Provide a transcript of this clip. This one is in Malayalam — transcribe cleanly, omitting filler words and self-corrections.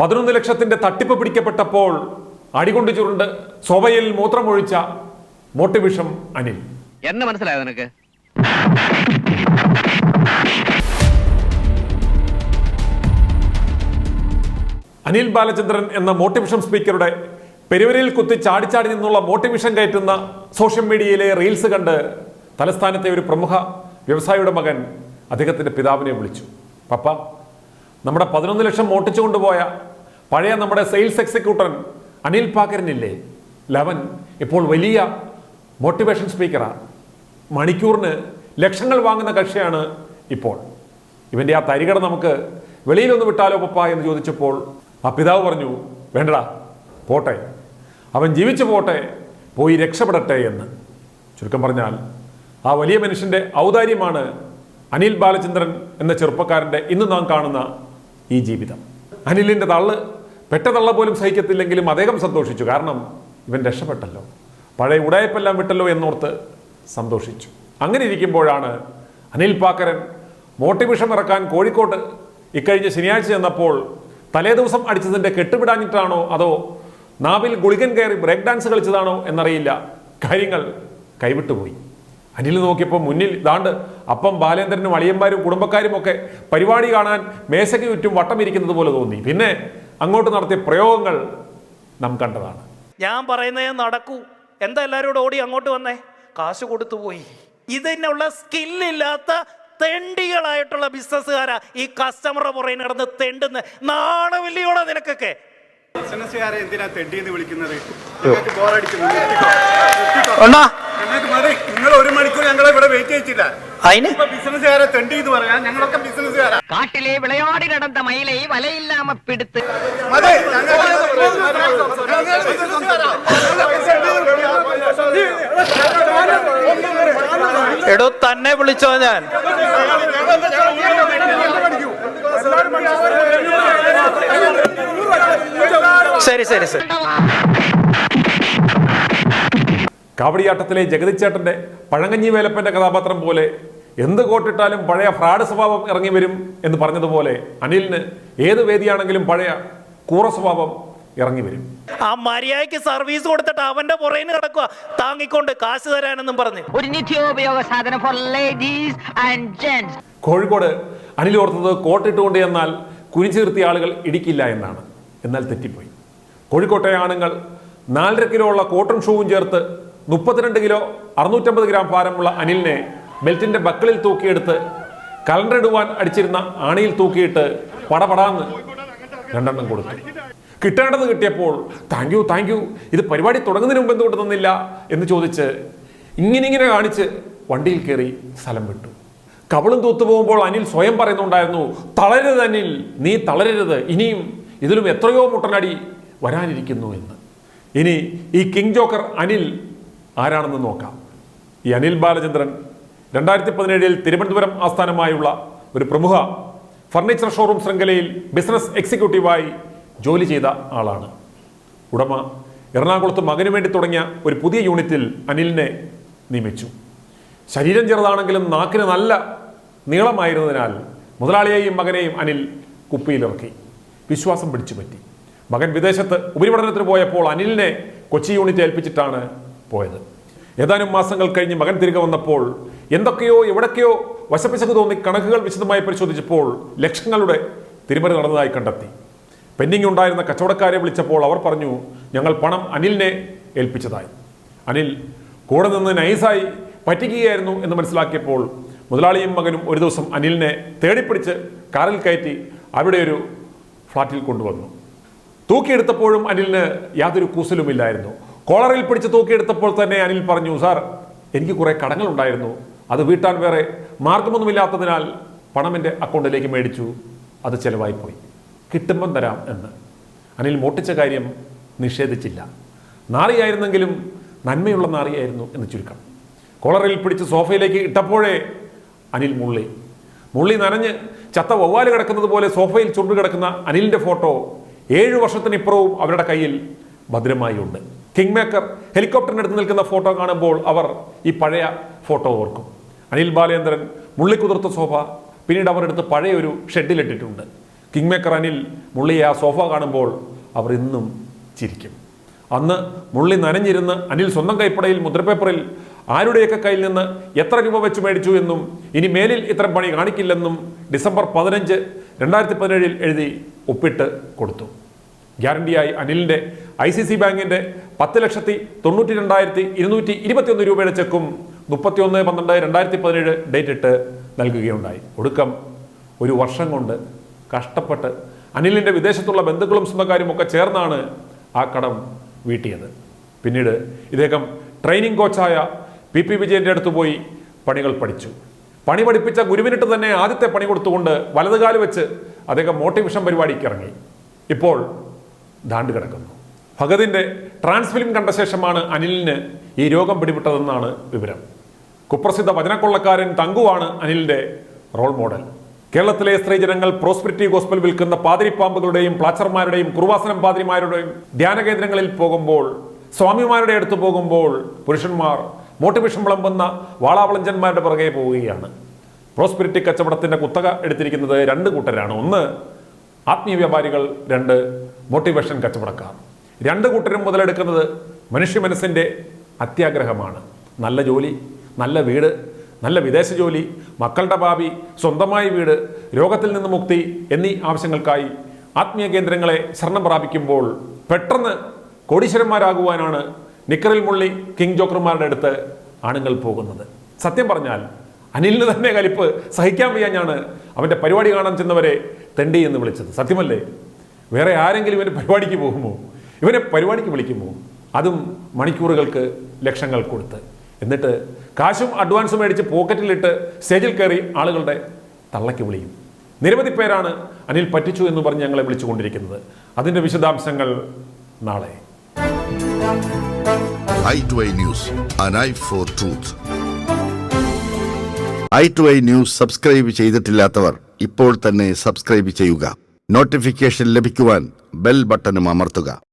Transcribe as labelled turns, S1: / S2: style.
S1: 11 ലക്ഷത്തിന്റെ തട്ടിപ്പ് പിടിക്കപ്പെട്ടപ്പോൾ അടികൊണ്ട് ചുരുണ്ട് സോവയിൽ മൂത്രമൊഴിച്ച മോട്ടിവേഷൻ അനിൽ
S2: എന്ന് മനസ്സിലായോ നിനക്ക്?
S1: അനിൽ ബാലചന്ദ്രൻ എന്ന മോട്ടിവേഷൻ സ്പീക്കറുടെ പെരുവരിയിൽ കുത്തി ചാടിച്ചാടി നിന്നുള്ള മോട്ടിവേഷൻ കയറ്റുന്ന സോഷ്യൽ മീഡിയയിലെ റീൽസ് കണ്ട് തലസ്ഥാനത്തെ ഒരു പ്രമുഖ വ്യവസായിയുടെ മകൻ അദ്ദേഹത്തിന്റെ പിതാവിനെ വിളിച്ചു. പപ്പ, നമ്മുടെ 11 ലക്ഷം മോട്ടിച്ചു കൊണ്ടുപോയ പഴയ നമ്മുടെ സെയിൽസ് എക്സിക്യൂട്ടീവ് അനിൽ പാക്കരനില്ലേ, ലവൻ ഇപ്പോൾ വലിയ മോട്ടിവേഷൻ സ്പീക്കറാണ്. മണിക്കൂറിന് ലക്ഷങ്ങൾ വാങ്ങുന്ന കക്ഷിയാണ് ഇപ്പോൾ. ഇവന്റെ ആ തരികട നമുക്ക് വെളിയിലൊന്ന് വിട്ടാലോ പപ്പ എന്ന് ചോദിച്ചപ്പോൾ ആ പിതാവ് പറഞ്ഞു, വേണ്ടടാ, പോട്ടെ, അവൻ ജീവിച്ചു പോട്ടെ, പോയി രക്ഷപ്പെടട്ടെ എന്ന്. ചുരുക്കം പറഞ്ഞാൽ ആ വലിയ മനുഷ്യന്റെ ഔദാര്യമാണ് അനിൽ ബാലചന്ദ്രൻ എന്ന ചെറുപ്പക്കാരന്റെ ഇന്ന് നാം കാണുന്ന ഈ ജീവിതം. അനിലിന്റെ തള്ള് പെട്ട തള്ള പോലും സഹിക്കത്തില്ലെങ്കിലും അദ്ദേഹം സന്തോഷിച്ചു. കാരണം ഇവൻ രക്ഷപ്പെട്ടല്ലോ, പഴയ ഉടായ്പെല്ലാം വിട്ടല്ലോ എന്നോർത്ത് സന്തോഷിച്ചു. അങ്ങനെ ഇരിക്കുമ്പോഴാണ് അനിൽ പാക്കരൻ മോട്ടിവേഷൻ ഇറക്കാൻ കോഴിക്കോട്ട് ഇക്കഴിഞ്ഞ ശനിയാഴ്ച ചെന്നപ്പോൾ തലേദിവസം അടിച്ചതിന്റെ കെട്ടുപിടാഞ്ഞിട്ടാണോ അതോ നാവിൽ ഗുളികൻ കയറി ബ്രേക്ക് ഡാൻസ് കളിച്ചതാണോ എന്നറിയില്ല, കാര്യങ്ങൾ കൈവിട്ടുപോയി. അനിൽ നോക്കിയപ്പോൾ മുന്നിൽ ദാണ്ട് അപ്പം ബാലേന്ദ്രനും അളിയന്മാരും കുടുംബക്കാരും ഒക്കെ പരിപാടി കാണാൻ മേശയ്ക്ക് ചുറ്റും വട്ടം ഇരിക്കുന്നത് പോലെ തോന്നി. പിന്നെ അങ്ങോട്ട് നടത്തിയ പ്രയോഗങ്ങൾ നാം കണ്ടതാണ്.
S3: ഞാൻ പറയുന്നേ നടക്കൂ, എന്താ എല്ലാവരോടും ഓടി അങ്ങോട്ട് വന്നേ? കാശ് കൊടുത്തു പോയി. ഇതിനുള്ള സ്കില്ലില്ലാത്ത തെണ്ടികളായിട്ടുള്ള ബിസിനസ്സുകാരാ ഈ കസ്റ്റമറുടെ പുറകെ നടന്ന് തെണ്ടുന്ന. നാണമില്ലയോടാ നിനക്കൊക്കെ?
S4: ബിസിനസ്സുകാരെ എന്തിനാ തെണ്ടിയെന്ന് വിളിക്കുന്നത്? നിങ്ങൾ 1 മണിക്കൂർ ഞങ്ങളെ ഇവിടെ വെയിറ്റ് ചെയ്യിച്ചില്ല. ബിസിനസ്സുകാരെ തെണ്ടി എന്ന് പറയാൻ ഞങ്ങളൊക്കെ ബിസിനസ്സുകാരാ.
S2: കാട്ടിലെ വിളയാടി നടന്ന മയിലെ വലയില്ലാമ പിടുത്ത്.
S3: എടോ, തന്നെ വിളിച്ചോ ഞാൻ? ശരി ശരി ശരി.
S1: കാവടിയാട്ടത്തിലെ ജഗതിച്ചേട്ടന്റെ പഴങ്കഞ്ഞി വേലപ്പന്റെ കഥാപാത്രം പോലെ എന്ത് കോട്ടിട്ടാലും പഴയ ഫ്രാഡ് സ്വഭാവം ഇറങ്ങി വരും എന്ന് പറഞ്ഞതുപോലെ അനിലിന് ഏത് വേദിയാണെങ്കിലും പഴയ കൂറ സ്വഭാവം ഇറങ്ങി വരും.
S3: ആ മര്യാദയ്ക്ക് സർവീസ് കൊടുത്തിട്ട് അവന്റെ പുറകിന് കിടക്കുക താങ്ങിക്കൊണ്ട് കാശ് തരാനെന്നും പറഞ്ഞ്.
S2: ഒരു നിത്യോപയോഗ സാധനം for ladies and gents.
S1: Kozhikode Anil ഓർത്തത് കോട്ടിട്ടുകൊണ്ട് എന്നാൽ കുനിച്ചു നിർത്തിയ ആളുകൾ ഇടിക്കില്ല എന്നാണ്. എന്നാൽ തെറ്റിപ്പോയി. കോഴിക്കോട്ടെ ആണുങ്ങൾ 4.5 കിലോ ഉള്ള കോട്ടൺ ഷൂവും ചേർത്ത് 32 കിലോ 650 ഗ്രാം ഭാരമുള്ള അനിലിനെ ബെൽറ്റിന്റെ ബക്കിളിൽ തൂക്കിയെടുത്ത് കലണ്ടർ ഇടുവാൻ അടിച്ചിരുന്ന ആണിയിൽ തൂക്കിയിട്ട് പടപടാന്ന് 2 കൊടുത്തു. കിട്ടേണ്ടത് കിട്ടിയപ്പോൾ താങ്ക് യു, ഇത് പരിപാടി തുടങ്ങുന്നതിന് മുമ്പ് എന്തുകൊണ്ട് തന്നില്ല എന്ന് ചോദിച്ച് ഇങ്ങനെ കാണിച്ച് വണ്ടിയിൽ കയറി സ്ഥലം വിട്ടു. കവളും തൂത്തു പോകുമ്പോൾ അനിൽ സ്വയം പറയുന്നുണ്ടായിരുന്നു, തളരരുത് അനിൽ, നീ തളരരുത്, ഇനിയും ഇതിലും എത്രയോ മുട്ടനടി വരാനിരിക്കുന്നു എന്ന്. ഇനി ഈ കിങ് ജോക്കർ അനിൽ ആരാണെന്ന് നോക്കാം. ഈ അനിൽ ബാലചന്ദ്രൻ 2017 തിരുവനന്തപുരം ആസ്ഥാനമായുള്ള ഒരു പ്രമുഖ ഫർണിച്ചർ ഷോറൂം ശൃംഖലയിൽ ബിസിനസ് എക്സിക്യൂട്ടീവായി ജോലി ചെയ്ത ആളാണ്. ഉടമ എറണാകുളത്ത് മകനു വേണ്ടി തുടങ്ങിയ ഒരു പുതിയ യൂണിറ്റിൽ അനിലിനെ നിയമിച്ചു. ശരീരം ചെറുതാണെങ്കിലും നാക്കിന് നല്ല നീളമായിരുന്നതിനാൽ മുതലാളിയെയും മകനെയും അനിൽ കുപ്പിയിലിറക്കി. വിശ്വാസം പിടിച്ചു പറ്റി. മകൻ വിദേശത്ത് ഉപരിപഠനത്തിന് പോയപ്പോൾ അനിലിനെ കൊച്ചി യൂണിറ്റ് ഏൽപ്പിച്ചിട്ടാണ് പോയത്. ഏതാനും മാസങ്ങൾ കഴിഞ്ഞ് മകൻ തിരികെ വന്നപ്പോൾ എന്തൊക്കെയോ എവിടൊക്കെയോ വശപ്പിശക്ക് തോന്നി കണക്കുകൾ വിശദമായി പരിശോധിച്ചപ്പോൾ ലക്ഷങ്ങളുടെ തിരിമറി നടന്നതായി കണ്ടെത്തി. പെൻഡിംഗ് ഉണ്ടായിരുന്ന കച്ചവടക്കാരെ വിളിച്ചപ്പോൾ അവർ പറഞ്ഞു, ഞങ്ങൾ പണം അനിലിനെ ഏൽപ്പിച്ചതായി. അനിൽ കൂടെ നിന്ന് നൈസായി പറ്റിക്കുകയായിരുന്നു എന്ന് മനസ്സിലാക്കിയപ്പോൾ മുതലാളിയും മകനും ഒരു ദിവസം അനിലിനെ തേടിപ്പിടിച്ച് കാറിൽ കയറ്റി അവിടെ ഒരു ഫ്ലാറ്റിൽ കൊണ്ടുവന്നു. തൂക്കിയെടുത്തപ്പോഴും അനിലിന് യാതൊരു കൂസലുമില്ലായിരുന്നു. കോളറിൽ പിടിച്ച് തൂക്കിയെടുത്തപ്പോൾ തന്നെ അനിൽ പറഞ്ഞു, സാർ, എനിക്ക് കുറേ കടങ്ങളുണ്ടായിരുന്നു, അത് വീട്ടാൻ വേറെ മാർഗമൊന്നുമില്ലാത്തതിനാൽ പണം എൻ്റെ അക്കൗണ്ടിലേക്ക് മേടിച്ചു, അത് ചെലവായിപ്പോയി, കിട്ടുമ്പം തരാം എന്ന്. അനിൽ മോട്ടിച്ച കാര്യം നിഷേധിച്ചില്ല. നാറിയായിരുന്നെങ്കിലും നന്മയുള്ള നാറിയായിരുന്നു എന്ന് ചുരുക്കം. കോളറിൽ പിടിച്ച് സോഫയിലേക്ക് ഇട്ടപ്പോഴേ അനിൽ മുള്ളി നനഞ്ഞ് ചത്ത വവ്വാല് കിടക്കുന്നത് പോലെ സോഫയിൽ ചുണ്ടു കിടക്കുന്ന അനിലിൻ്റെ ഫോട്ടോ 7 വർഷത്തിനിപ്പുറവും അവരുടെ കയ്യിൽ ഭദ്രമായി ഉണ്ട്. കിങ് മേക്കർ ഹെലികോപ്റ്ററിനടുത്ത് നിൽക്കുന്ന ഫോട്ടോ കാണുമ്പോൾ അവർ ഈ പഴയ ഫോട്ടോ ഓർക്കും. അനിൽ ബാലേന്ദ്രൻ മുള്ളിക്കുതിർത്ത സോഫ പിന്നീട് അവർ എടുത്ത് പഴയ ഒരു ഷെഡിലിട്ടിട്ടുണ്ട്. കിങ് മേക്കർ അനിൽ മുള്ളിയെ ആ സോഫ കാണുമ്പോൾ അവർ ഇന്നും ചിരിക്കും. അന്ന് മുള്ളി നനഞ്ഞിരുന്ന് അനിൽ സ്വന്തം കൈപ്പടയിൽ മുദ്രപേപ്പറിൽ ആരുടെയൊക്കെ കയ്യിൽ നിന്ന് എത്ര രൂപ വെച്ച് മേടിച്ചു എന്നും ഇനി മേലിൽ ഇത്തരം പണി കാണിക്കില്ലെന്നും ഡിസംബർ 15, 2017 എഴുതി ഒപ്പിട്ട് കൊടുത്തു. ഗ്യാരണ്ടിയായി അനിലിൻ്റെ ICC ബാങ്കിൻ്റെ 10,92,221 രൂപയുടെ ചെക്കും 31/12/2017 ഡേറ്റ് ഇട്ട് നൽകുകയുണ്ടായി. ഒടുക്കം ഒരു വർഷം കൊണ്ട് കഷ്ടപ്പെട്ട് അനിലിൻ്റെ വിദേശത്തുള്ള ബന്ധുക്കളും സ്വന്തക്കാരും ഒക്കെ ചേർന്നാണ് ആ കടം വീട്ടിയത്. പിന്നീട് ഇദ്ദേഹം ട്രെയിനിങ് കോച്ചായ PP വിജയൻ്റെ അടുത്ത് പോയി പണികൾ പഠിച്ചു. പണി പഠിപ്പിച്ച ഗുരുവിനിട്ട് തന്നെ ആദ്യത്തെ പണി കൊടുത്തുകൊണ്ട് വലതുകാല് വെച്ച് അദ്ദേഹം മോട്ടിവേഷൻ പരിപാടിക്ക് ഇറങ്ങി. ഇപ്പോൾ ദാണ്ട് കിടക്കുന്നു. ഭഗതിൻ്റെ ട്രാൻസ്ഫിലിം കണ്ട ശേഷമാണ് അനിലിന് ഈ രോഗം പിടിപെട്ടതെന്നാണ് വിവരം. കുപ്രസിദ്ധ വചനക്കൊള്ളക്കാരൻ തങ്കുവാണ് അനിലിൻ്റെ റോൾ മോഡൽ. കേരളത്തിലെ സ്ത്രീജനങ്ങൾ പ്രോസ്പെരിറ്റി ഗോസ്പൽ വിൽക്കുന്ന പാതിരിപ്പാമ്പുകളുടെയും പ്ലാച്ചർമാരുടെയും കുറുവാസനം പാതിരിമാരുടെയും ധ്യാന കേന്ദ്രങ്ങളിൽ പോകുമ്പോൾ, സ്വാമിമാരുടെ അടുത്ത് പോകുമ്പോൾ പുരുഷന്മാർ മോട്ടിവേഷൻ വിളമ്പുന്ന വാളാവളഞ്ചന്മാരുടെ പുറകെ പോവുകയാണ്. പ്രോസ്പെരിറ്റി കച്ചവടത്തിൻ്റെ കുത്തക എടുത്തിരിക്കുന്നത് 2 കൂട്ടരാണ്. 1 ആത്മീയ വ്യാപാരികൾ, 2 മോട്ടിവേഷൻ കച്ചവടക്കാർ. 2 കൂട്ടരും മുതലെടുക്കുന്നത് മനുഷ്യ മനസ്സിൻ്റെ അത്യാഗ്രഹമാണ്. നല്ല ജോലി, നല്ല വീട്, നല്ല വിദേശ ജോലി, മക്കളുടെ ഭാവി, സ്വന്തമായ വീട്, രോഗത്തിൽ നിന്ന് മുക്തി എന്നീ ആവശ്യങ്ങൾക്കായി ആത്മീയ കേന്ദ്രങ്ങളെ ശരണം പ്രാപിക്കുമ്പോൾ പെട്ടെന്ന് കോടീശ്വരന്മാരാകുവാനാണ് നിക്കറിൽ മുള്ളി കിങ് ജോക്കർമാരുടെ അടുത്ത് ആണുങ്ങൾ പോകുന്നത്. സത്യം പറഞ്ഞാൽ അനിലിന് തന്നെ കലിപ്പ് സഹിക്കാൻ വയ്യാഞ്ഞാണ് അവൻ്റെ പരിപാടി കാണാൻ ചെന്നവരെ തെണ്ടി എന്ന് വിളിച്ചത്. സത്യമല്ലേ? വേറെ ആരെങ്കിലും ഇവൻ്റെ പരിപാടിക്ക് പോകുമോ? ഇവനെ പരിപാടിക്ക് വിളിക്കുമോ? അതും മണിക്കൂറുകൾക്ക് ലക്ഷങ്ങൾ കൊടുത്ത്. എന്നിട്ട് കാശും അഡ്വാൻസും മേടിച്ച് പോക്കറ്റിലിട്ട് സ്റ്റേജിൽ കയറി ആളുകളുടെ തള്ളയ്ക്ക് വിളിയും. നിരവധി പേരാണ് അനിൽ പറ്റിച്ചു എന്ന് പറഞ്ഞ് ഞങ്ങളെ വിളിച്ചുകൊണ്ടിരിക്കുന്നത്. അതിൻ്റെ വിശദാംശങ്ങൾ നാളെ.
S5: i2i News, an eye for truth. i2i News subscribe ചെയ്തിട്ടില്ലാത്തവർ ഇപ്പോൾ തന്നെ സബ്സ്ക്രൈബ് ചെയ്യുക. നോട്ടിഫിക്കേഷൻ ലഭിക്കുവാൻ ബെൽ ബട്ടണും അമർത്തുക.